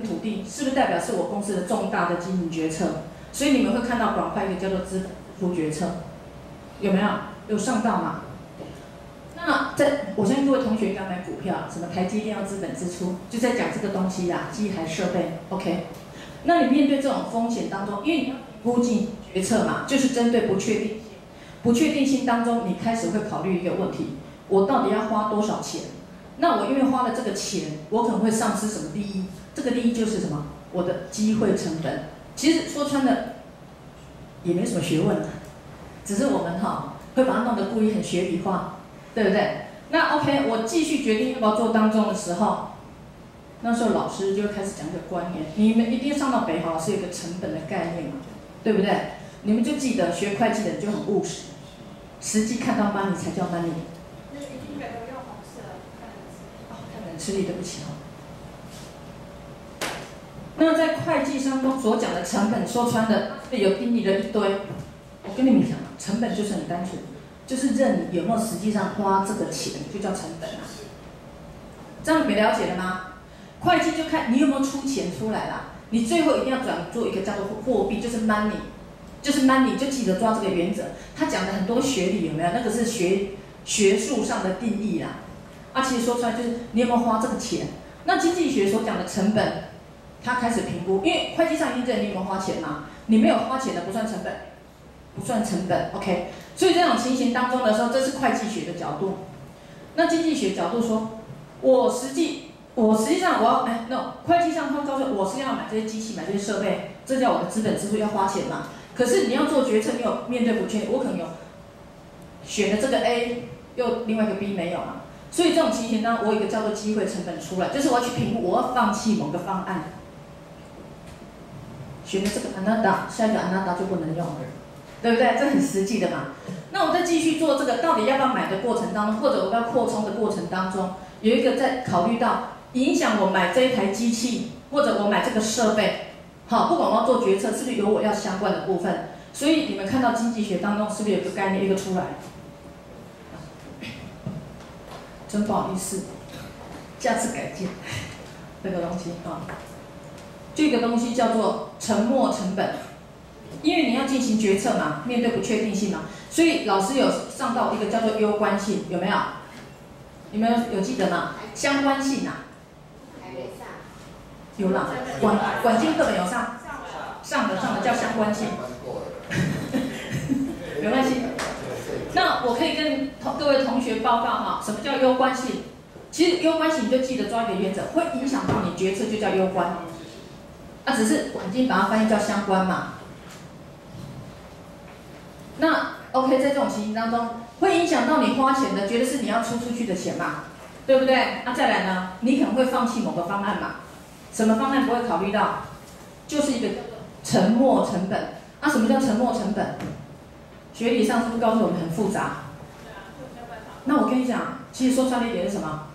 土地，是不是代表是我公司的重大的经营决策？所以你们会看到广块一个叫做资本支出决策，有没有？有上到吗？那我相信各位同学应该买股票，什么台积电要资本支出，就在讲这个东西啦，机台设备 ，OK。那你面对这种风险当中，因为你要估计决策嘛，就是针对不确定性，不确定性当中，你开始会考虑一个问题：我到底要花多少钱？那我因为花了这个钱，我可能会丧失什么利益？这个利益就是什么？我的机会成本。其实说穿了，也没什么学问的，只是我们会把它弄得故意很学理化，对不对？那 OK， 我继续决定要不要做当中的时候，那时候老师就会开始讲一个观念，你们一定上到北好，老师有个成本的概念嘛，对不对？你们就记得学会计的人就很务实，实际看到 money 才叫 money。那已经没有用红色，看人吃力，对不起哦。那在会计当中所讲的成本，说穿的有定义了一堆。我跟你们讲，成本就是很单纯，就是认你有没有实际上花这个钱，就叫成本啊。这样你们了解了吗？会计就看你有没有出钱出来啦。你最后一定要转做一个叫做货币，就是 money， 就是 money， 就记得抓这个原则。他讲的很多学理有没有？那个是学术上的定义啦。其实说出来就是你有没有花这个钱。那经济学所讲的成本，他开始评估，因为会计上已经认你有没有花钱嘛，你没有花钱的不算成本，不算成本 ，OK。所以这种情形当中的时候，这是会计学的角度。那经济学角度说，我实际上我要会计上他告诉我是要买这些机器，买这些设备，这叫我的资本支出要花钱嘛。可是你要做决策，你有面对不确定，我可能有选的这个 A， 又另外一个 B 没有嘛。所以这种情形呢，我有一个叫做机会成本出来，就是我要去评估我要放弃某个方案。选的这个 another， 下一个 another 就不能用了，对不对？这很实际的嘛。那我再继续做这个，到底要不要买的过程当中，或者我要扩充的过程当中，有一个在考虑到影响我买这一台机器，或者我买这个设备，不管我要做决策，是不是有我要相关的部分？所以你们看到经济学当中是不是有个概念一个出来？真不好意思，下次改进这个东西这个东西叫做沉没成本，因为你要进行决策嘛，面对不确定性嘛，所以老师有上到一个叫做攸关性，有没有？你们有记得吗？相关性啊？还没上。有啦，管经课本有上，上的叫相关性，没关系。那我可以跟各位同学报告什么叫攸关性？其实攸关性你就记得抓一个原则，会影响到你决策就叫攸关。只是管经把它翻译叫相关嘛。那 OK， 在这种情形当中，会影响到你花钱的，绝对是你要出去的钱嘛，对不对？再来呢，你可能会放弃某个方案嘛。什么方案不会考虑到？就是一个沉没成本。什么叫沉没成本？学理上是不是告诉我们很复杂？那我跟你讲，其实说穿了一点是什么？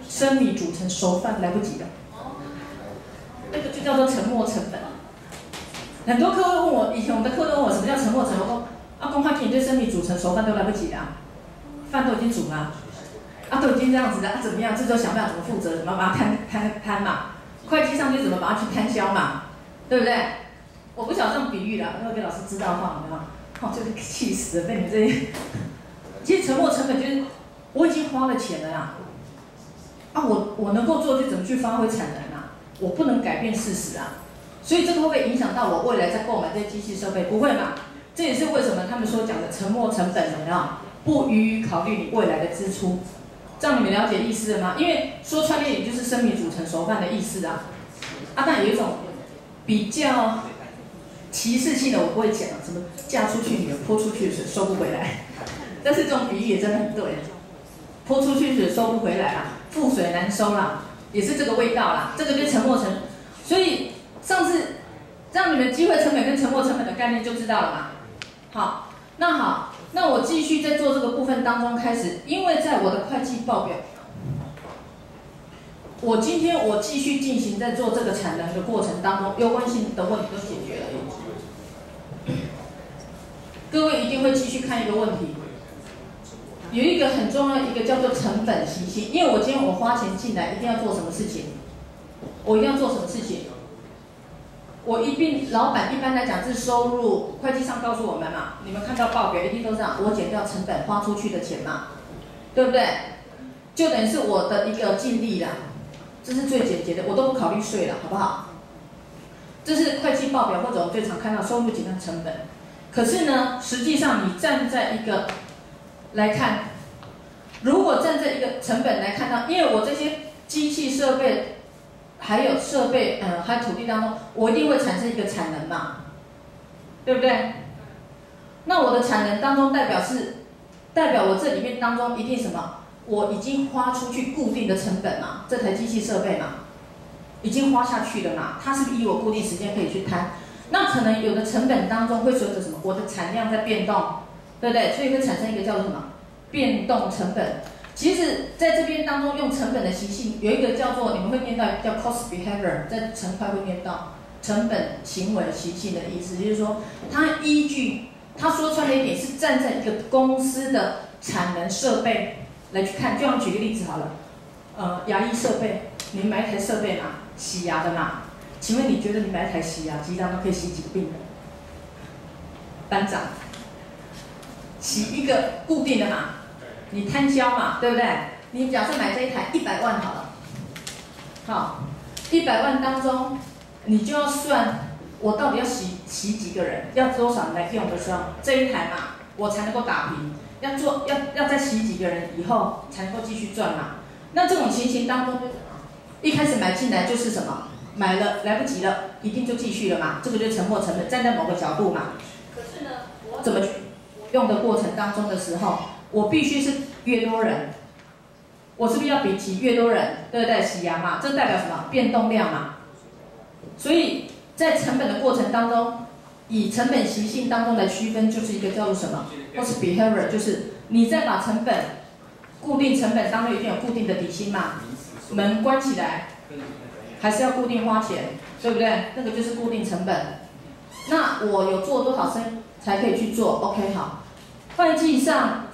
生米煮成熟饭来不及的。那个就叫做沉没成本。很多客户问我，以前我们的客户问我什么叫沉没成本，我说公会计你对生米煮成熟饭都来不及的饭都已经煮了，都已经这样子了，怎么样？这时候想办法怎么负责，怎么把它摊嘛？会计上就怎么把它去摊销嘛，对不对？我不晓得这种比喻啦，会给老师知道的话，有没有？这个气死了，被你们这些。其实沉没成本就是我已经花了钱了呀，我能够做就怎么去发挥产能啊，我不能改变事实啊。所以这个会不会影响到我未来在购买这些机器设备？不会嘛？这也是为什么他们所讲的沉没成本有没有？不予以考虑你未来的支出，这样你们了解意思了吗？因为说穿了也就是生米煮成熟饭的意思啊。但有一种比较歧视性的，我不会讲，什么嫁出去女儿泼出去的水收不回来，但是这种比喻也真的很对，泼出去水收不回来啦，覆水难收啦，也是这个味道啦，这个就是沉没成本。所以上次让你们机会成本跟沉没成本的概念就知道了嘛。好，那我继续在做这个部分当中开始，因为在我的会计报表，今天我继续进行在做这个产能的过程当中，攸关性的问题都解决了。各位一定会继续看一个问题，有一个很重要，一个叫做成本习性，因为我今天我花钱进来，一定要做什么事情？我一定要做什么事情？老板一般来讲是收入，会计上告诉我们嘛，你们看到报表一定都是这样，我减掉成本花出去的钱嘛，对不对？就等于是我的一个净利啦，这是最简洁的，我都不考虑税了，好不好？这是会计报表或者我们最常看到收入减掉成本。可是呢，实际上你站在一个来看，如果站在一个成本来看到，因为我这些机器设备，还有设备，还有土地当中，我一定会产生一个产能嘛，对不对？那我的产能当中代表我这里面当中一定什么？我已经花出去固定的成本嘛，这台机器设备嘛，已经花下去了嘛，它是不是以我固定时间可以去摊？那可能有的成本当中会随着什么？我的产量在变动，对不对？所以会产生一个叫做什么？变动成本。其实在这边当中用成本的习性有一个叫做，你们会念到叫 cost behavior， 在成块会念到成本行为习性的意思，就是说它依据它说穿了一点是站在一个公司的产能设备来去看。就像举个例子好了，牙医设备，你们买一台设备嘛，洗牙的嘛，请问你觉得你买一台洗牙机当中可以洗几个病人？班长，洗一个固定的嘛，你摊销嘛，对不对？你假设买这一台100万好了，好，100万当中，你就要算我到底要洗几个人，要多少人来用的时候，这一台嘛，我才能够打平。要再洗几个人以后才能够继续赚嘛。那这种情形当中，一开始买进来就是什么？买了来不及了，一定就继续了嘛，这个就是沉没成本，站在某个角度嘛。可是呢，我怎么去用的过程当中的时候，我必须是越多人，我是不是要比起越多人，对不对？洗牙嘛，这代表什么？变动量嘛。所以在成本的过程当中，以成本习性当中来区分，就是一个叫做什么？或是 behavior， 就是你再把成本固定成本当中一定有固定的底薪嘛，门关起来。还是要固定花钱，对不对？那个就是固定成本。那我有做多少生意才可以去做 ？OK， 好。会计上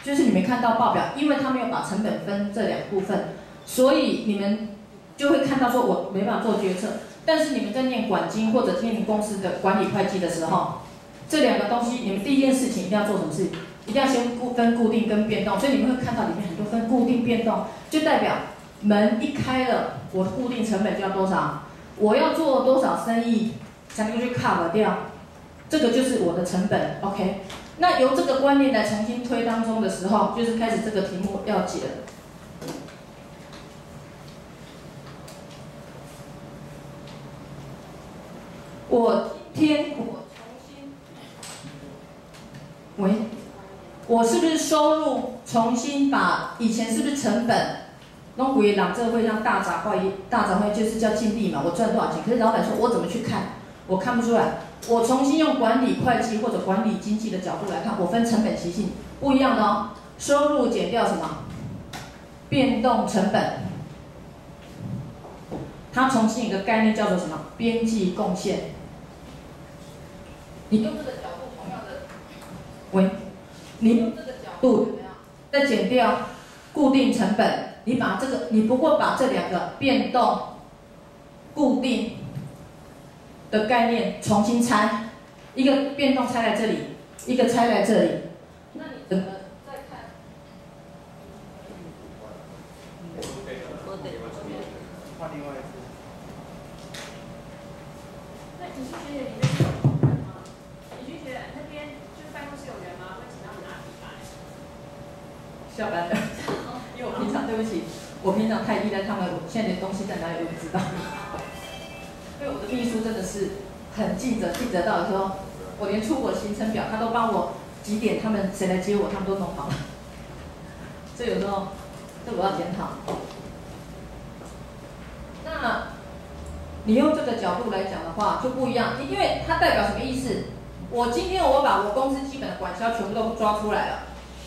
就是你们看到报表，因为他没有把成本分这两部分，所以你们就会看到说我没办法做决策。但是你们在念管经或者念公司的管理会计的时候，这两个东西，你们第一件事情一定要做什么事？一定要先分固定跟变动。所以你们会看到里面很多分固定变动，就代表。门一开了，我固定成本就要多少？我要做多少生意才能够去 cover 掉？这个就是我的成本 ，OK？ 那由这个观念来重新推当中的时候，就是开始这个题目要解了。我是不是收入重新把以前是不是成本？弄鬼人这会像大杂烩就是叫净利嘛，我赚多少钱？可是老板说我怎么去看？我看不出来。我重新用管理会计或者管理经济的角度来看，我分成本习性不一样的哦。收入减掉什么？变动成本。它重新有一个概念叫做什么？边际贡献。你用这个角度同样的，你用这个角度再减掉固定成本。你不过把这两个变动、固定的概念重新拆，一个变动拆在这里，一个拆在这里，那你整个再看，换另外一次。那你去学姐里面是有同仁吗？你去学那边就是办公室有人吗？会请他们拿笔来？下班了。因为我平常对不起，我平常太依赖他们，我现在的东西在哪里我不知道。因为我的秘书真的是很尽责到的时候，我连出国行程表他都帮我几点，他们谁来接我，他们都弄好了。所以有时候这我要检讨。那你用这个角度来讲的话就不一样，因为它代表什么意思？我今天我把我公司基本的管销全部都抓出来了。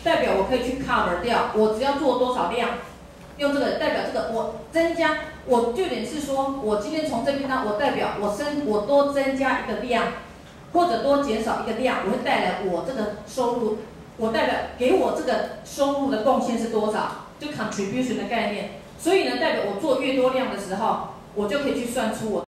代表我可以去 cover 掉，我只要做多少量，用这个代表这个我增加，我就点是说，我今天从这边呢，我代表我多增加一个量，或者多减少一个量，我会带来我这个收入，我代表给我这个收入的贡献是多少，就 contribution 的概念，所以呢，代表我做越多量的时候，我就可以去算出我